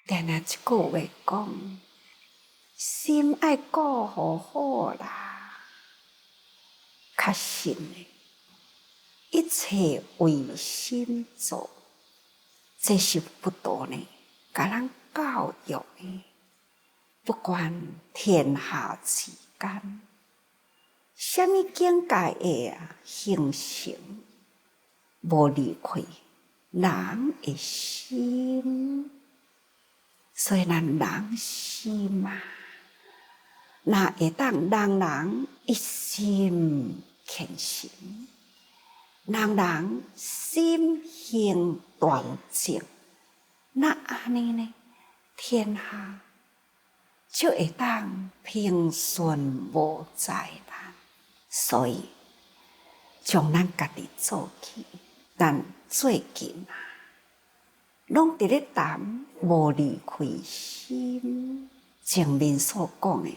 但那一句话讲，心爱顾好好啦，确实呢，一切为心做，这是不断呢，甲咱教育呢，不管天下之间，什么境界的形成，无离开人的心。所以咱人心啊，那会当人一心虔诚，人心行端正，那安尼呢，天下就会当平顺无灾难。所以，从咱家己做起，但最近啊，拢伫咧谈无离开心，前面所讲的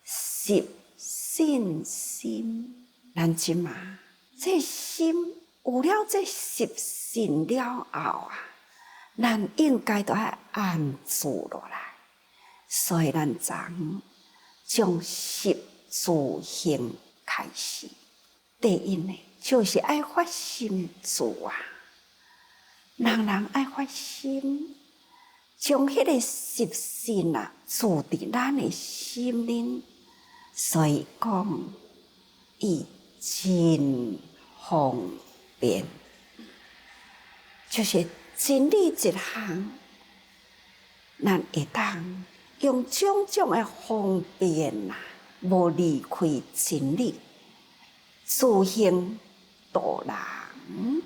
十信心，咱即嘛，这心有了这十信了后啊，咱应该都要安住落来。所以咱从从十自行开始，第一呢，就是爱发心住啊。人爱发心，将迄个十信啊住伫咱的心灵，所以讲以真方便，就是真理一项，咱会当用种种的方便啊，无离开真理，自行度人。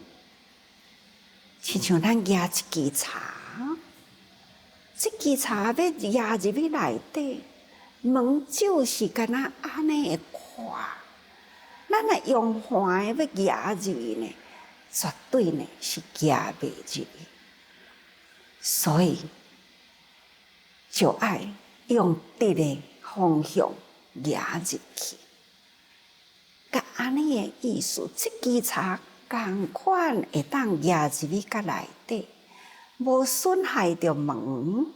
亲像咱举一支茶，这支茶要压入去内底，门就是敢若安尼会看。咱若用环的要压入去呢，绝对呢是压袂入去。所以就爱用对的方向压入去。甲安尼的意思，这支茶同款会当压入去甲内底，无损害着门，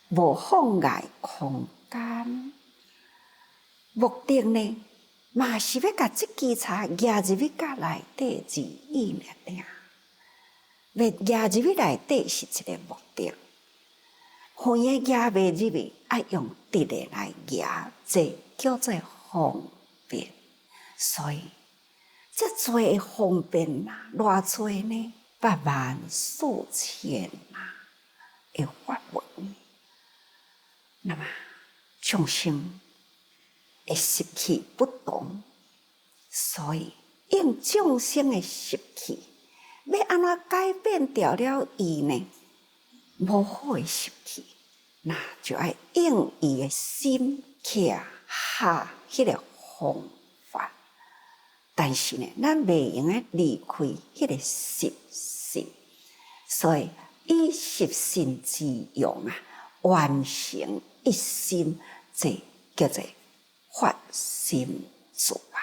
无妨碍空间。目的呢，嘛是要甲这支茶压入去甲内底而已尔。要压入去内底是一个目的，远的压袂入去，爱用直的来压，这叫做方便。所以这多的方便呐，偌多呢，8万4千呐的法门，那么众生会习气不同，所以用众生的习气，要安怎改变掉了伊呢？无好的习气，那就要用伊的心去下迄个方法。但是呢，咱袂用诶离开迄个十信，所以以十信之用啊，完成一心，这叫做发心住啊。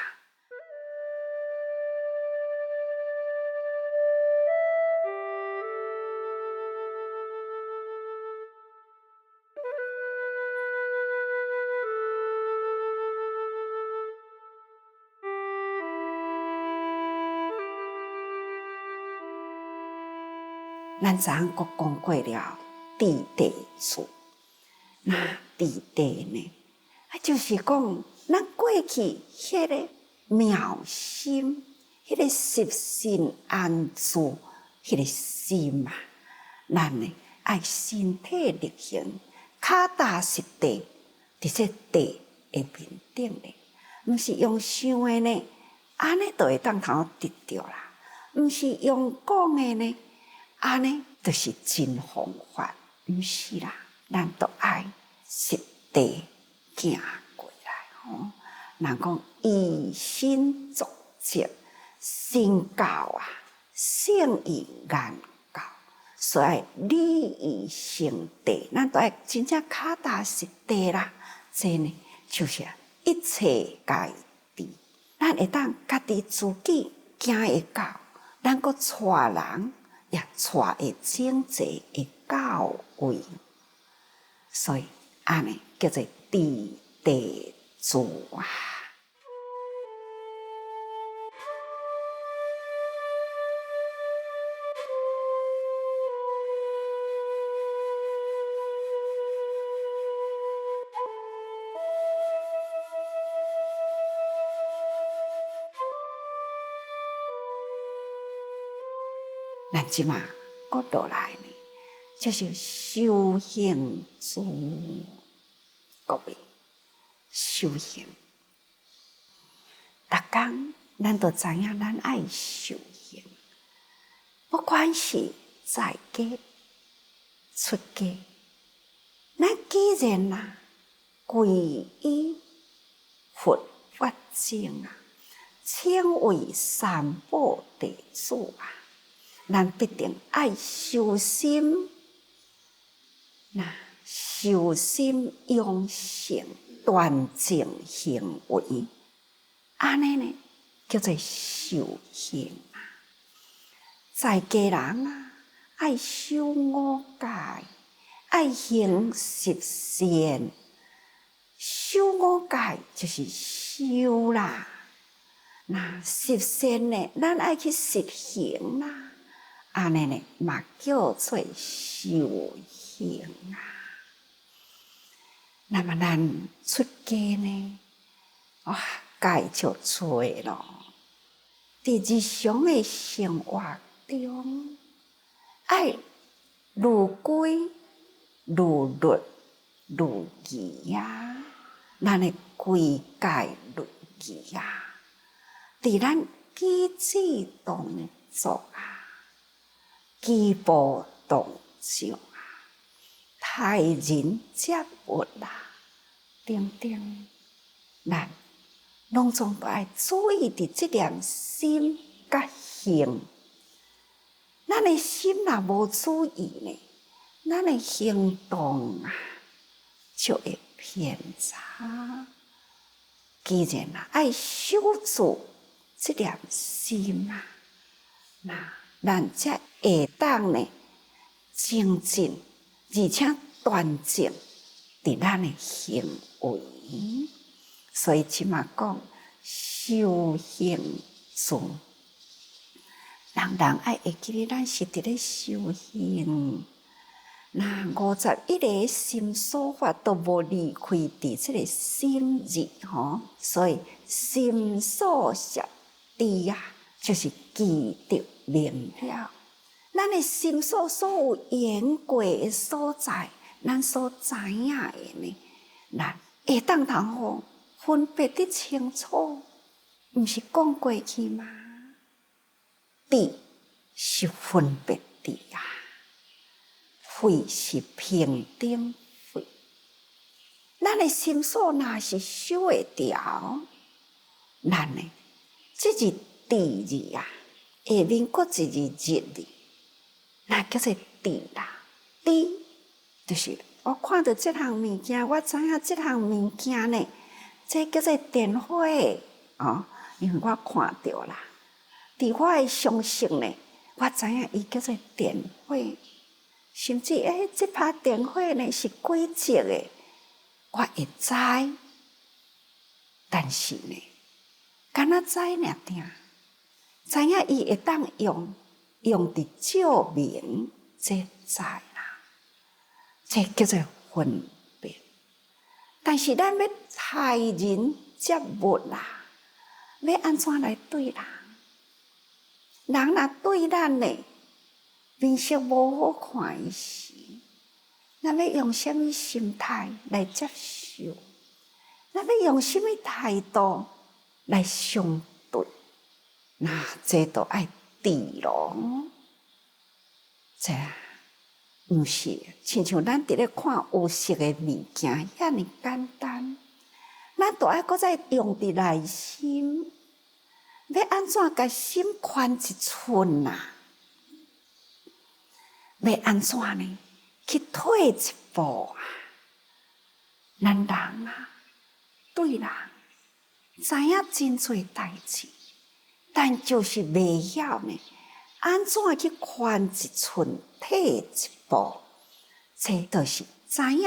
咱昨昏阁讲过了地地处，那地地呢？就是讲咱过去迄个妙心，迄个十信安住，迄个心啊，咱呢爱身体力行，脚踏实地，伫这地的面顶呢，毋是用想的呢，安尼就会当通得着啦，毋是用讲的呢。安尼就是真方法，毋是啦，咱都爱实地行过来吼。人讲以身作则，身教啊，胜于言教，所以礼义成地，咱都爱真正脚踏实地啦。这呢，就是一切皆知，咱会当家己自己行会到，咱阁带人。也带会整齐的到位，所以安尼叫做地地主啊。咱即马搁倒来呢，就是修行主，各位修行。逐工咱都知影，咱爱修行，不管是在家、出家，咱既然啊皈依佛法僧啊，称为三宝弟子啊。咱必定爱修心，修心养性，端正行为，安尼呢叫做修行啊。在家人啊，爱修五戒，爱行十善。修五戒就是修啦，十善呢，咱爱去实行啦。安尼呢，嘛叫做修行啊。那么咱出家呢，哇，戒就多咯。伫日常的生活中，爱如规、如律、如仪啊，咱的规戒律仪啊，伫咱举止动作啊。举步动作啊，待人接物啊，等等，咱拢总都爱注意伫即点心甲行。咱的心若无注意呢，咱的行动啊就会偏差。既然爱守住即点心啊，咱才会当呢精进，而且端正伫咱的行为。所以即马讲修行中，人爱会记得咱是伫咧修行。51个心所法都无离开伫即个心日吼，所以心所摄知啊，就是记得明了。咱的心所有缘过的所在，咱所知影的呢，咱会当通分别得清楚。毋是讲过去吗？知是分别知啊，慧是平等慧。咱的心所若是守会牢，咱呢，即是知字啊，下面搁一字日字。那叫做知啦，知就是我看到这项物件，我知影这项物件呢，这叫做电火哦，因为我看到啦。伫我的相信呢，我知影伊叫做电火，甚至这把电火呢是几级的，我会知，但是呢，敢若知尔定，知影伊会当用伫照明，这知啦，这叫做分别。但是咱要待人接物啦，要安怎来对人？人若对咱呢，面色无好看的时，咱要用什么心态来接受？咱要用什么态度来相对？这都爱知咯。这毋是亲像咱伫咧看有色的物件遐尼简单，咱都爱搁再用伫内心，要安怎甲心宽一寸啊？要安怎呢？去退一步啊？咱人啊，对人知影真侪代志，但就是袂晓呢。安怎去宽一寸，退一步？这就是知影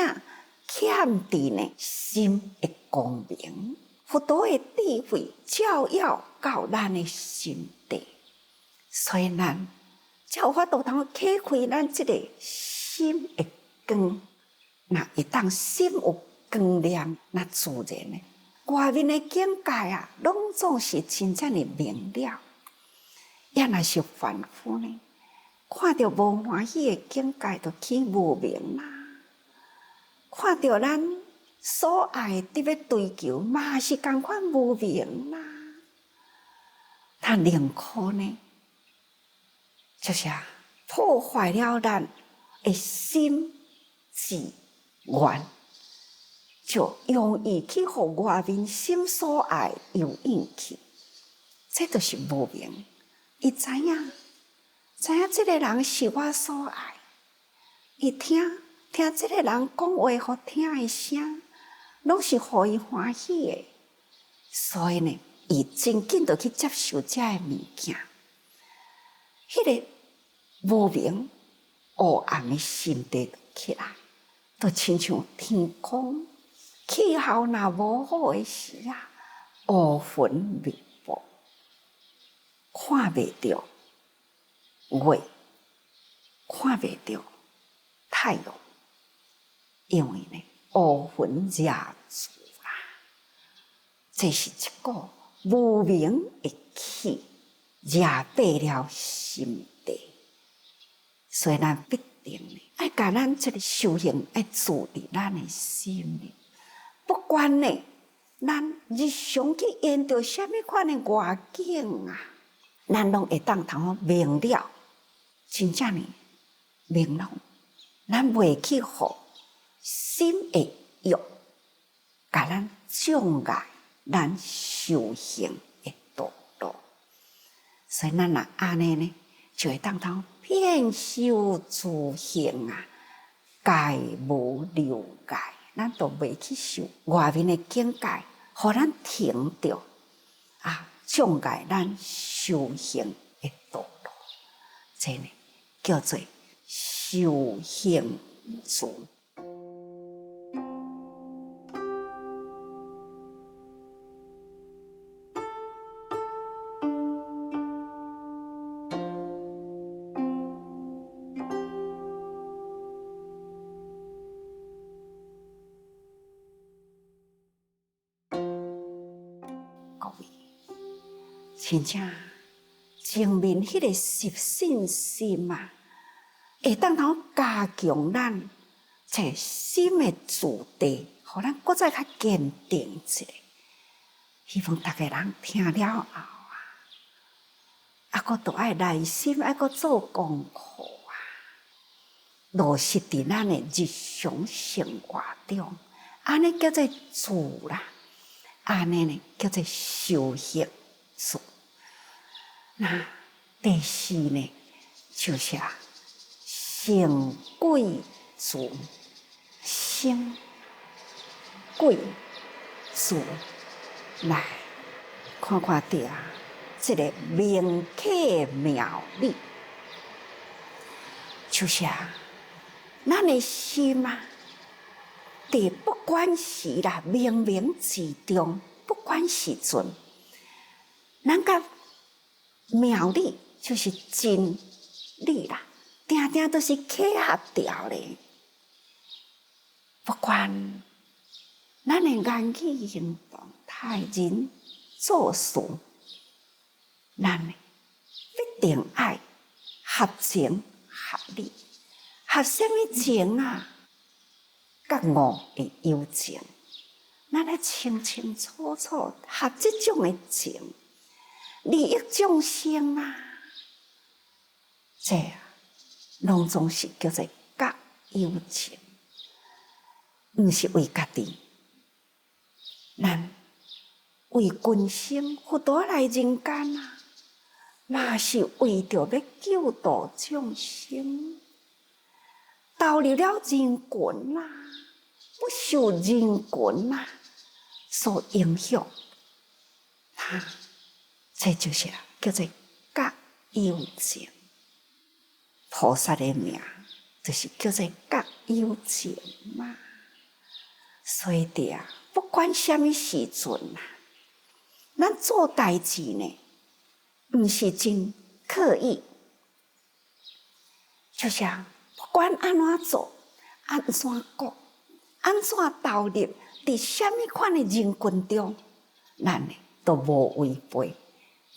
欠伫呢心的光明，佛陀的智慧照耀到咱的心底，所以咱才有法度通启开咱这个心的光。那一旦心有光亮，那自然呢，外面的境界啊，拢总是真正的明了。也若是凡夫呢，看到无欢喜的境界，就起无明啦；看到咱所爱伫要追求，嘛是同款无明啦。他宁可呢，就是破坏了咱的心志愿，就容易去互外面心所爱诱引去，这就是无明。伊知影这个人是我所爱，伊听这个人讲话好听的声，拢是互伊欢喜的，所以呢，伊真紧就去接受这个物件。迄个无明黑暗的心地就起来，就亲像天空气候若无好的时啊，乌云密布，看袂到月，看袂到太阳，因为呢，乌云遮住啦。这是一个无明的气，遮蔽了心地，所以咱必定呢，爱甲咱这个修行爱注意咱的心呢，不管呢，咱日常去遇到什么款的外境啊，咱拢会当通明了，真正呢明朗，咱袂去互心的欲，甲咱障碍咱修行的道路。所以咱若安尼呢，就会当通遍修自行啊，戒无留界，咱都袂去受外面的境界，互咱停着啊，障碍咱修行的道路。这呢叫做修行自。各位，真正前面迄个实信心啊，会当通加强咱这心的主地，互咱搁再较坚定一下。希望大家人听了后啊，搁都爱耐心，爱搁做功课啊，落实伫咱的日常生活中，安尼叫做做啦。安尼呢叫做修行术。那第四呢，就是成贵自，成贵自来看看到这个名客妙理，就是咱的心啊。伫不管时啦，冥冥之中，不管时阵，咱甲妙理就是真理啦，定定都是契合掉咧。不管咱的言语行动、待人做事，咱必定爱合情合理，合什么情啊？甲我的友情，咱来清清楚楚合这种的情，利益众生啊，这拢总是叫做甲友情，毋是为家己，咱为群生佛陀来人间啊，嘛是为着要救度众生，投入了人群啦。不受人群所影响，这就是叫做甲友情。菩萨的名就是叫做甲有情嘛。所以不管什么时阵啊，咱做代志呢，不是真刻意，就像不管安怎做，安怎讲，安怎投入伫什么款的人群中，咱呢都无违背，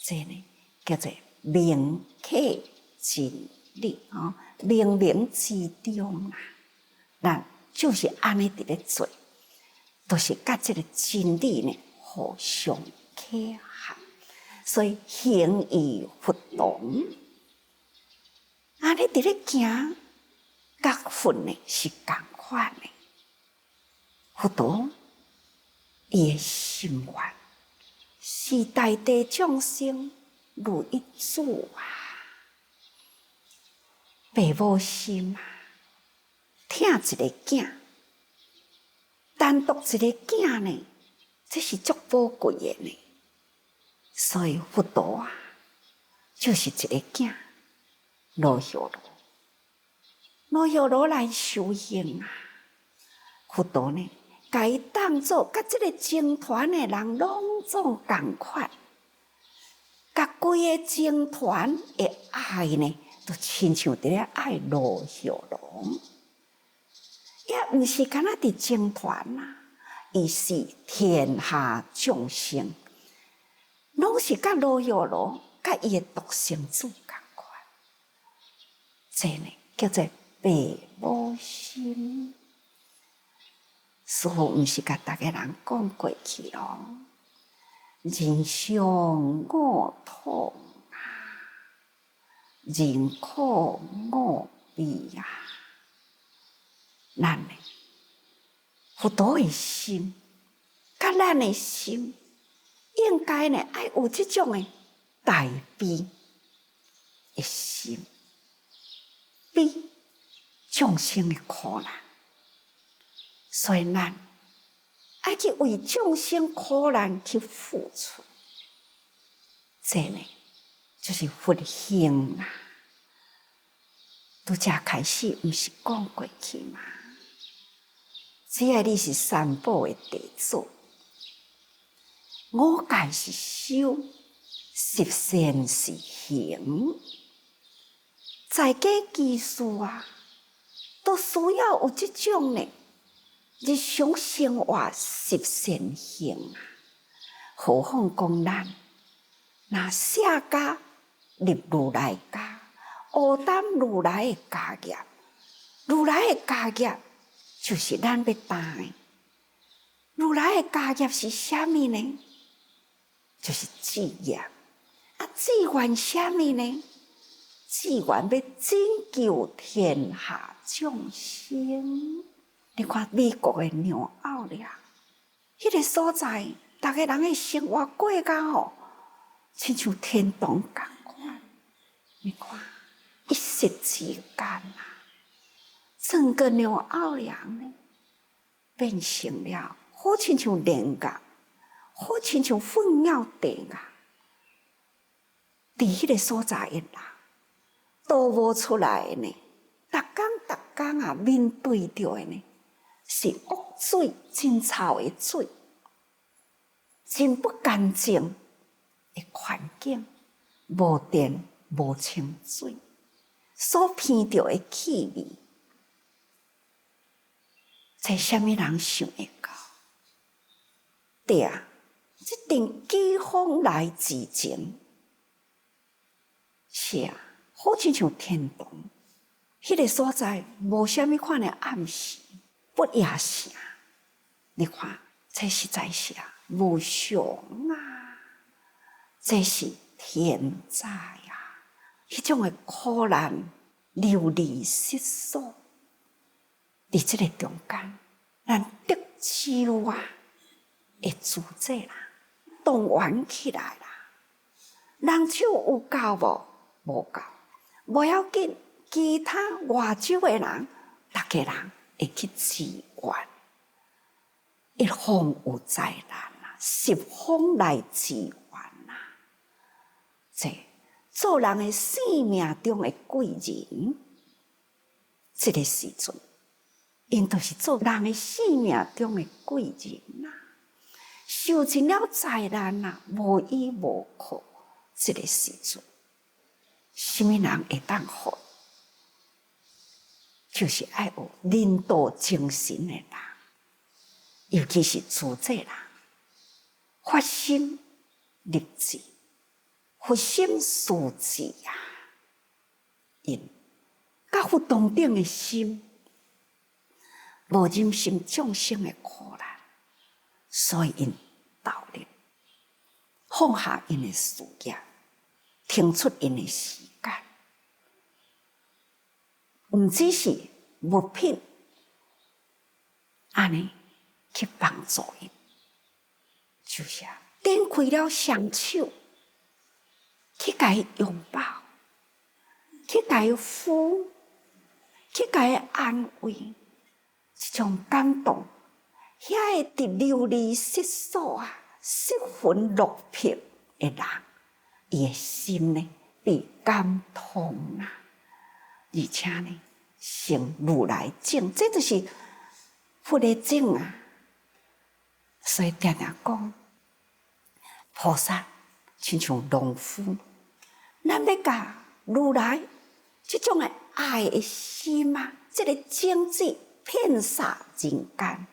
这呢叫做明客真理啊，冥冥之中啊，咱就是安尼伫咧做，都是甲这个真理呢互相契合，所以行义不同。啊，你伫咧行，甲分呢是共款的。佛陀伊的心愿是大地众生如一主啊，父母心啊，疼一个囝，单独一个囝呢，这是足宝贵的呢。所以佛陀啊，就是一个囝，罗修罗，罗修罗来修行啊，佛陀呢？甲伊当作甲即个僧团的人拢总共款，甲规个僧团的爱呢，都亲像伫咧爱罗修罗，也毋是干那伫僧团啦，伊是天下众生，拢是甲罗修罗甲伊的独生子共款，这呢叫做父母心。师父毋是甲逐个人讲过去咯，人相我痛啊，人苦我悲啊，咱呢，佛陀的心，甲咱的心，应该呢爱有即种的大悲的心，悲众生的苦难。所以咱爱去为众生苦难去付出，这呢就是佛行啊。拄则开始毋是讲过去嘛？只要你是三宝的弟子，五戒是修，十善是行，在家居士啊，都需要有即种呢。日常生活十善行啊，何况讲咱那舍家入如来家，负担如来的家业，如来的家业就是咱要担的。如来的家业是啥物呢？就是志业。啊，志愿啥物呢？志愿要拯救天下众生。你看美国的纽奥良，迄个所在，逐个人的生活过甲吼，亲像天堂共款。你看，一夕之间啊，整个纽奥良呢，变成了好亲像炼钢，好亲像粉鸟地啊。伫迄个所在的人，倒无出来的呢，逐工啊，面对着的呢。是恶水，真臭的水，真不干净的环境，无电、无清水，所闻到的气味，这什么人想会到？对啊，这阵饥荒来之前，是啊，好亲像天堂，迄个所在无什么款的暗示。不也是啊？你看，这实在是啊，无常啊，这是天灾啊！迄种的苦难流离失所，伫这个中间，咱得救啊，会自制啦，动员起来啦。人手有够无？无够，无要紧，其他外州的人，逐个人。会去支援，一方有灾难啊，十方来支援啊！这做人的生命中的贵人，这个时阵因就是做人的生命中的贵人啊，受尽了灾难啊，无依无靠，这个时阵，什么人会当好？就是爱有领导精神的人，尤其是主者人，发心立志，发心思志啊，因甲佛同等的心，无忍心众生的苦难，所以因道力放下因的事业，腾出因的时间，毋只是物品安尼去帮助因，就是展开了双手，去甲伊拥抱，去甲伊扶，去甲伊安慰，这种感动，遐会伫流离失所啊、失魂落魄的人，伊的心呢被感动啊，而且呢，成如来境，这就是佛的境啊。所以常常讲，菩萨亲像农夫，咱要甲如来这种的爱的心啊，这个种子遍洒人间。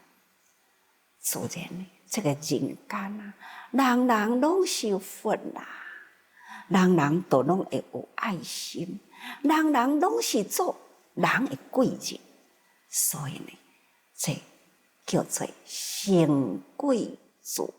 自然呢，这个人间啊，人人拢是佛啦，人人都拢会有爱心，人人拢是做人的贵人，所以呢，这叫做成贵族。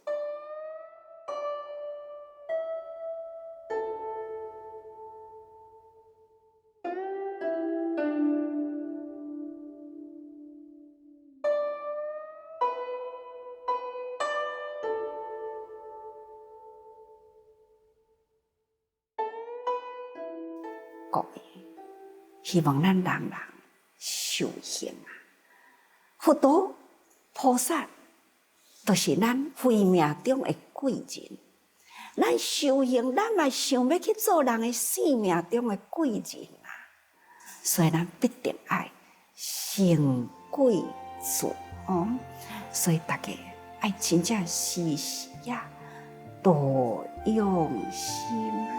各位，希望咱人人修行啊，佛陀菩萨都是咱慧命中的贵人。咱修行，咱嘛想要去做人的生命中的贵人啊，所以咱必定爱成贵族哦。所以大家爱真正时时呀多用心。